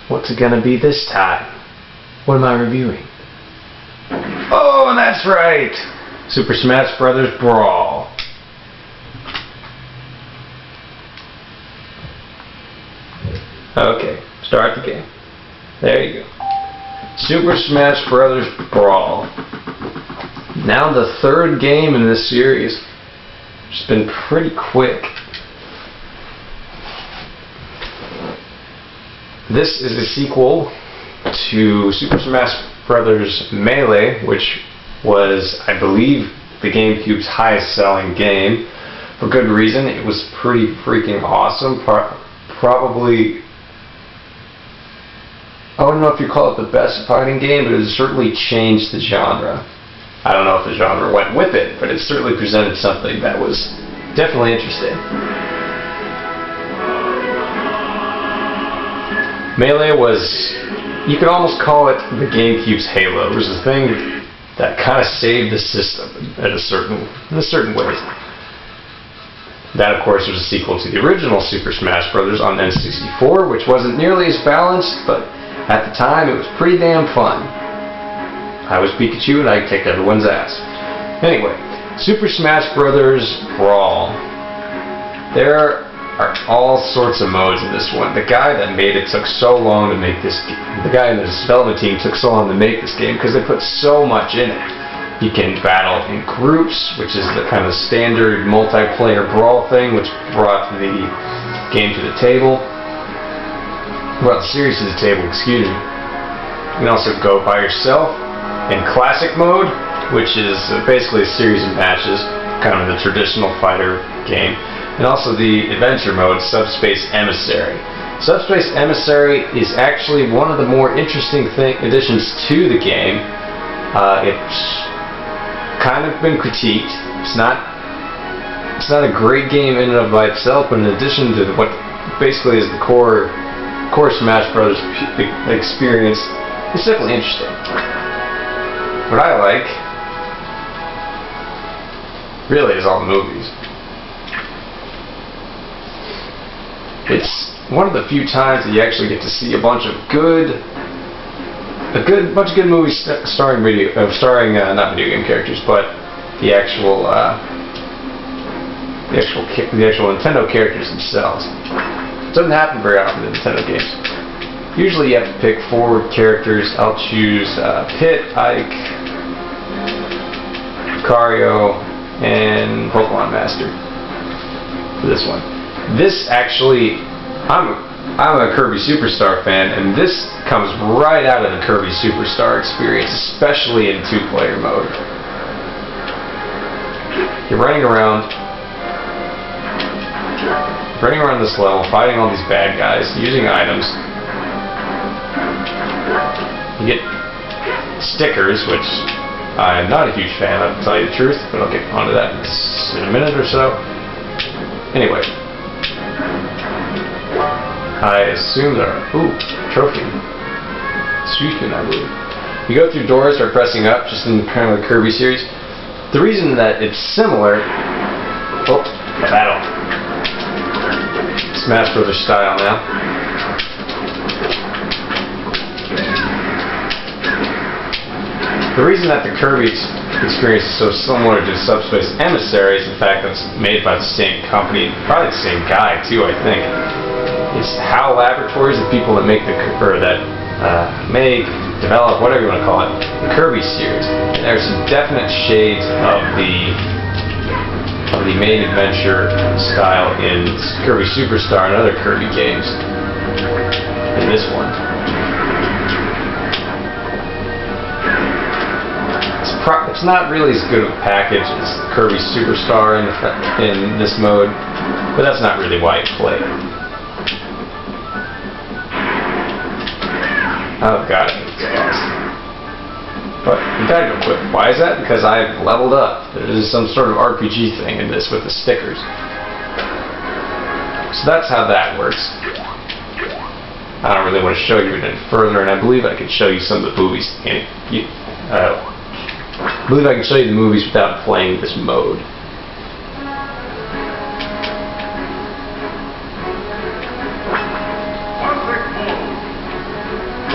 What's it gonna be this time? What am I reviewing? Oh, that's right! Super Smash Bros. Brawl. Okay, start the game. There you go. Super Smash Bros. Brawl. Now the third game in this series. It's been pretty quick. This is a sequel to Super Smash Bros. Melee, which was, I believe, the GameCube's highest selling game. For good reason. It was pretty freaking awesome. Probably, I don't know if you call it the best fighting game, but it certainly changed the genre. I don't know if the genre went with it, but it certainly presented something that was definitely interesting. Melee was, you could almost call it the GameCube's Halo. It was a thing that kind of saved the system in a certain way. That, of course, was a sequel to the original Super Smash Bros. On N64, which wasn't nearly as balanced, but at the time it was pretty damn fun. I was Pikachu and I kicked everyone's ass. Anyway, Super Smash Bros. Brawl. There are all sorts of modes in this one. The guy that made it took so long to make this game. The guy in the development team took so long to make this game because they put so much in it. You can battle in groups, which is the kind of standard multiplayer Brawl thing, which brought the game to the table. Brought the series to the table, excuse me. You can also go by yourself in Classic mode, which is basically a series of matches, kind of the traditional fighter game. And also the adventure mode, Subspace Emissary. Subspace Emissary is actually one of the more interesting additions to the game. It's kind of been critiqued. It's not a great game in and of by itself, but in addition to what basically is the core Smash Bros. Experience, it's definitely interesting. What I like really is all the movies. It's one of the few times that you actually get to see a bunch of good movies starring not video game characters, but the actual Nintendo characters themselves. It doesn't happen very often in Nintendo games. Usually you have to pick 4 characters. I'll choose Pit, Ike, Lucario, and Pokemon Master for this one. This actually, I'm a Kirby Superstar fan, and this comes right out of the Kirby Superstar experience, especially in 2-player mode. You're running around this level, fighting all these bad guys, using items. You get stickers, which I'm not a huge fan of, to tell you the truth, but I'll get onto that in a minute or so. Anyway. I assume there are... Ooh, trophy. Suicune, I believe. You go through doors or pressing up, just in kind of the Kirby series. The reason that it's similar... Oh, battle. Smash Bros. Style now. The reason that the Kirby experience is so similar to Subspace Emissary is the fact that it's made by the same company, probably the same guy too, I think. It's HAL Laboratories, the people that make develop, whatever you want to call it, the Kirby series. And there's some definite shades of the main adventure style in Kirby Superstar and other Kirby games in this one. It's not really as good of a package as Kirby Superstar in this mode, but that's not really why you play it. Oh god, it's awesome. But you gotta go quick. Why is that? Because I've leveled up. There's some sort of RPG thing in this with the stickers. So that's how that works. I don't really want to show you it any further, and I believe I can show you some of the movies. I believe I can show you the movies without playing this mode.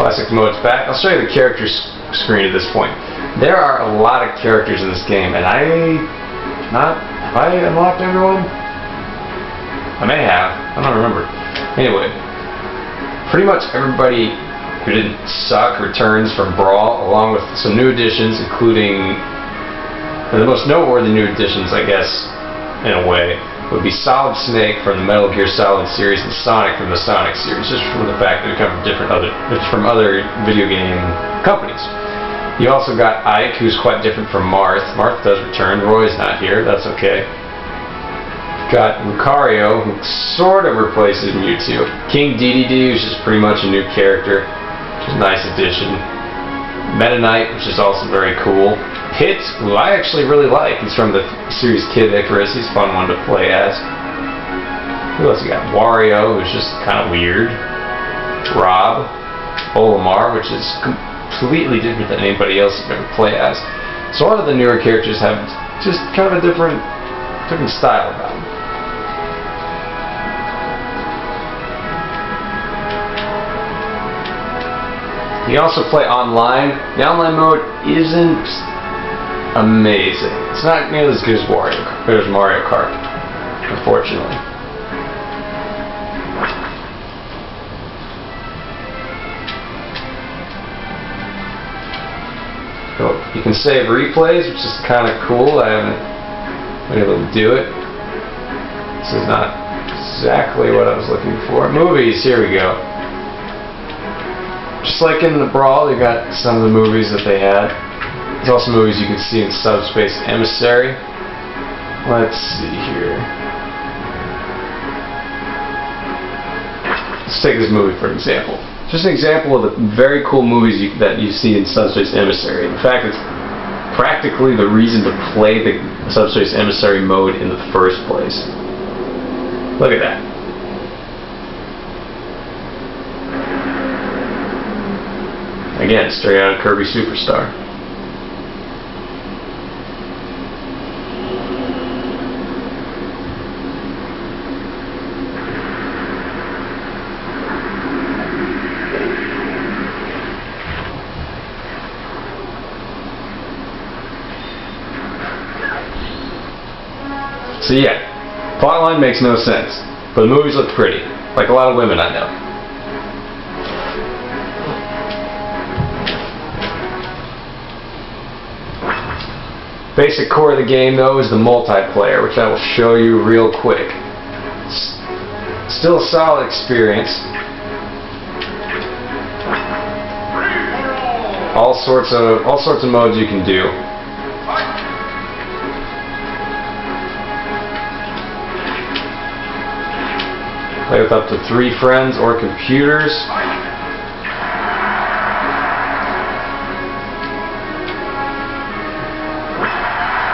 classic modes back. I'll show you the characters screen at this point. There are a lot of characters in this game, and have I unlocked everyone? I may have. I don't remember. Anyway, pretty much everybody who didn't suck returns from Brawl, along with some new additions, including the most noteworthy new additions, I guess, in a way, would be Solid Snake from the Metal Gear Solid series and Sonic from the Sonic series, just from the fact that they come from other video game companies. You also got Ike, who's quite different from Marth. Marth does return. Roy's not here. That's okay. Got Lucario, who sort of replaces Mewtwo. King Dedede, who's just pretty much a new character, which is a nice addition. Meta Knight, which is also very cool. Pit, who I actually really like. He's from the series Kid Icarus. He's a fun one to play as. Who else you got? Wario, who's just kind of weird. Rob. Olimar, which is completely different than anybody else you've ever played as. So a lot of the newer characters have just kind of a different style about them. You can also play online. The online mode isn't amazing. It's not nearly as good as Mario Kart, unfortunately. So you can save replays, which is kind of cool. I haven't been able to do it. This is not exactly what I was looking for. Movies, here we go. Just like in the Brawl, they got some of the movies that they had. There's also movies you can see in Subspace Emissary. Let's see here. Let's take this movie for example. Just an example of the very cool movies that you see in Subspace Emissary. In fact, it's practically the reason to play the Subspace Emissary mode in the first place. Look at that. Again, straight out of Kirby Superstar. So yeah, plotline makes no sense, but the movies look pretty, like a lot of women I know. Basic core of the game, though, is the multiplayer, which I will show you real quick. Still a solid experience. All sorts of modes you can do. Play with up to 3 friends or computers.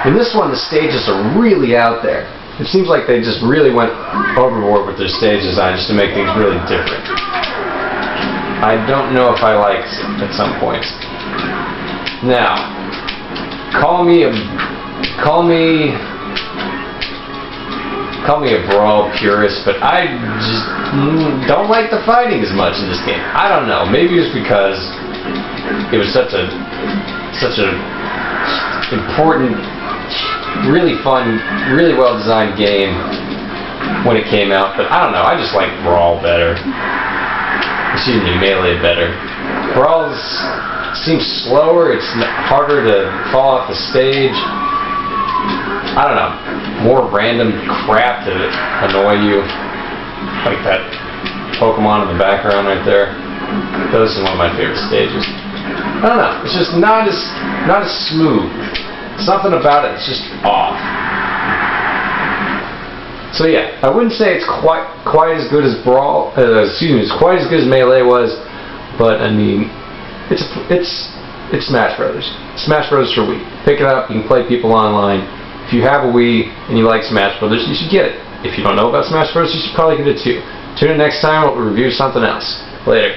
In this one, the stages are really out there. It seems like they just really went overboard with their stage design just to make things really different. I don't know if I liked it at some points. Now, call me a Brawl purist, but I just don't like the fighting as much in this game. I don't know. Maybe it's because it was such a important, really fun, really well designed game when it came out, but I don't know, I just like Brawl better. Excuse me, Melee better. Brawl seems slower, it's harder to fall off the stage. I don't know, more random crap to annoy you, like that Pokemon in the background right there. Those are one of my favorite stages. I don't know, it's just not as smooth. Something about it, it's just off. So yeah, I wouldn't say it's quite as good as Brawl. It's quite as good as Melee was, but I mean, it's Smash Brothers. Smash Brothers for Wii. Pick it up. You can play people online. If you have a Wii and you like Smash Brothers, you should get it. If you don't know about Smash Brothers, you should probably get it too. Tune in next time. We'll review something else. Later.